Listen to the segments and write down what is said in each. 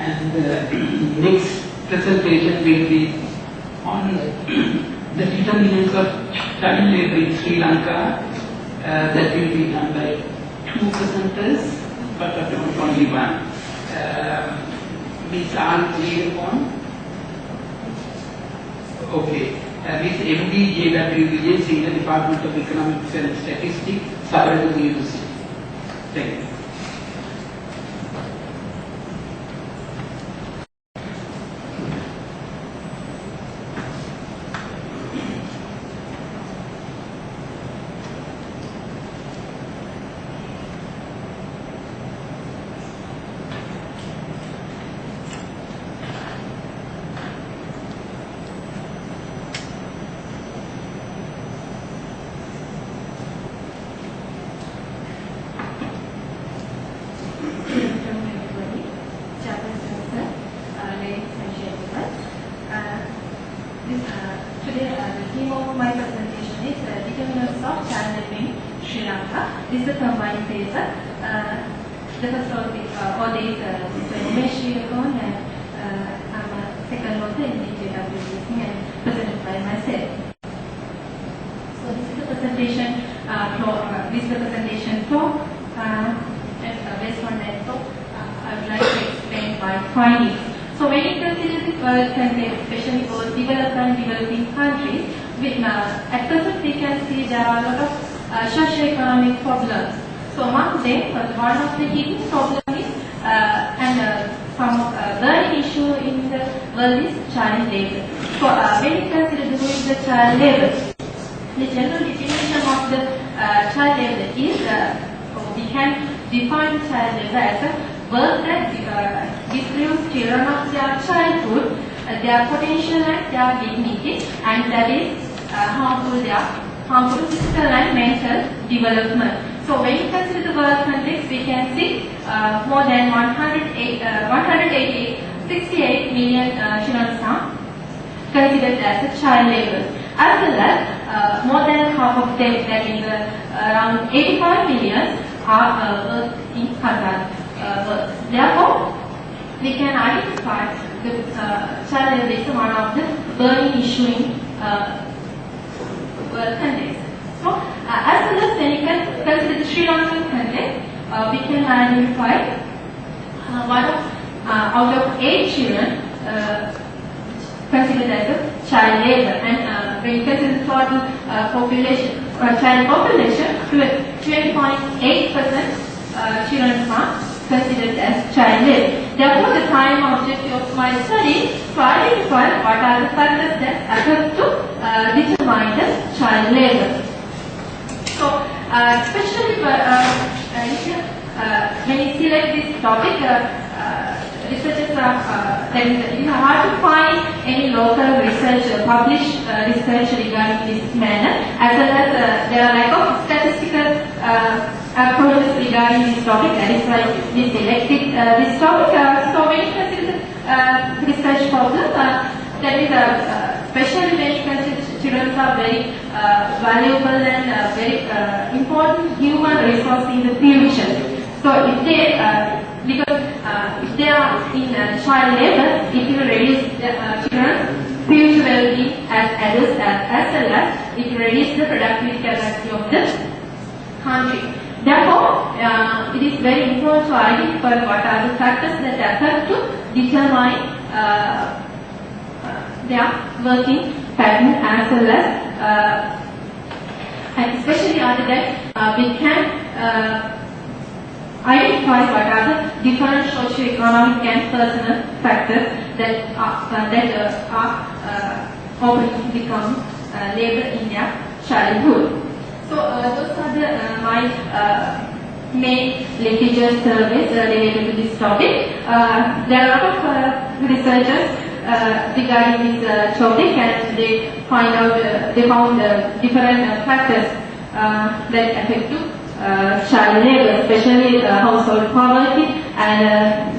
And next presentation will be on the determinants of child labor in Sri Lanka. That will be done by two presenters, but not only one. Ms. Aruna. Okay. Ms. M.D. Jayakody, Senior Department of Economics and Statistics, Sabaradu University. Thank you. Today, the theme of my presentation is determinants of child labor in Sri Lanka. This is a combined paper. The first author is Mr. Aruna Jayakody, and I'm a second author in the JWC and presented by myself. So this is the presentation flow. And based on that flow, I would like to explain my findings. So when you consider the world context, especially both developed and developing countries, at present we can see there are a lot of socio-economic problems. So among them, one of the hidden problems is, and some burning issue in the world is child labor. So when you consider who is the child labor, the general definition of the child labor is, we can define child labor as a work that deprives children of their childhood, their potential and their dignity, and that is harmful physical and mental development. So when you consider the world context, we can see more than 68 million children are considered as a child labor. As well as more than half of them, that is around 85 million, are in hazard. Therefore, we can identify the child labor as one of the burning issues in world context. So, as well as when you can consider the Sri Lankan context, we can identify one of out of 8 children considered as a child labor, and when you consider the total population, child population, 20.8% children are considered as child labor. Therefore, the prime objective of my study is to identify what are the factors that affect to determine the child labor. So, especially when you select this topic, researchers are it is hard to find any local research, published research regarding this manner, as well as there are lack of statistical approaches regarding this topic. That is why we selected this topic. So when you consider the research problem, that is especially when you consider children are very valuable and very important human resource in the future. So if they because if they are in child labor, it will reduce the children's future well-being as adults, as well as it will reduce the productivity capacity of the country. Therefore, it is very important to identify what are the factors that affect to determine their working pattern, as well as and especially after that we can identify what are the different socio-economic and personal factors that are often become labor in their childhood. So those are the my main literature surveys related to this topic. There are a lot of researchers regarding this topic, and they found different factors that affect to child labor, especially household poverty and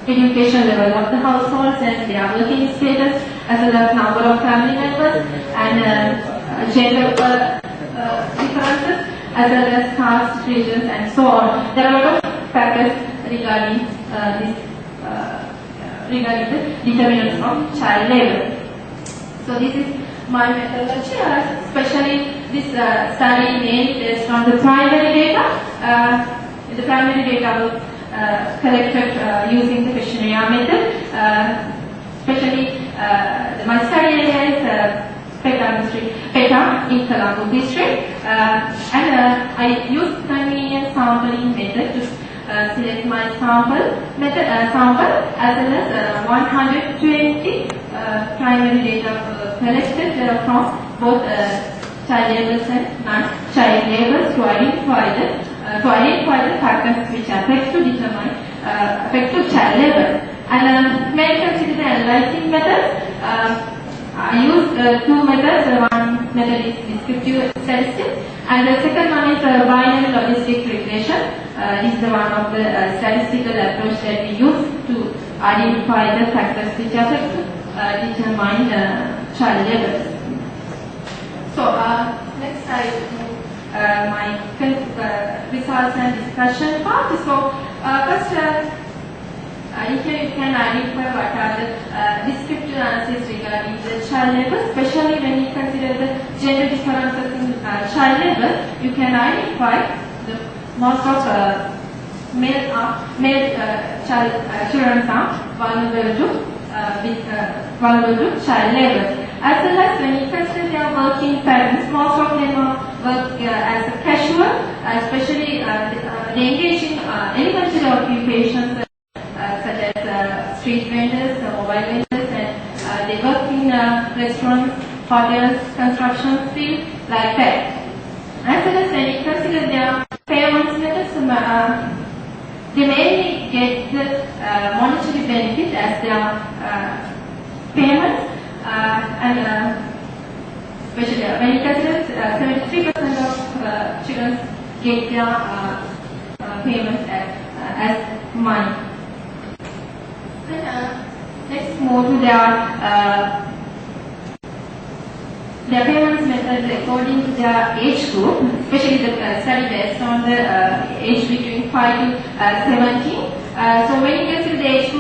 education level of the households and their working status, as well as number of family members and gender differences, as well as caste, regions, and so on. There are a lot of factors regarding regarding the determinants of child labor. So this is my methodology, especially this study mainly based on the primary data. The primary data was collected using the questionnaire method, especially my study area is Peta in Colombo district, and I used convenient sampling method to select my sample as well as 120 primary data collected from both child laborers and non-child laborers to identify the factors which affect to determine affect to child labor. And may I consider the analyzing methods. I use two methods. One method is descriptive statistics, and the second one is binary logistic regression. This is one of the statistical approach that we use to identify the factors which affect to determine child labor. So next I move my results and discussion part. So first, here you can identify what are the descriptive analysis regarding the child labor, especially when you consider the gender differences in child labor. You can identify the most of male children are vulnerable to child labor. As well as when you consider their working patterns, most of them work as a casual, especially they engage in elementary occupations such as street vendors, mobile vendors, and they work in restaurants, hotels, construction field, like that. As well as when you consider their payments methods, they mainly get the monetary benefit as their payments, and especially when you consider 73% of children get their payments as money. Let's move to their payments methods according to their age group, especially the study based on the age between 5 to 17. So when you consider the age group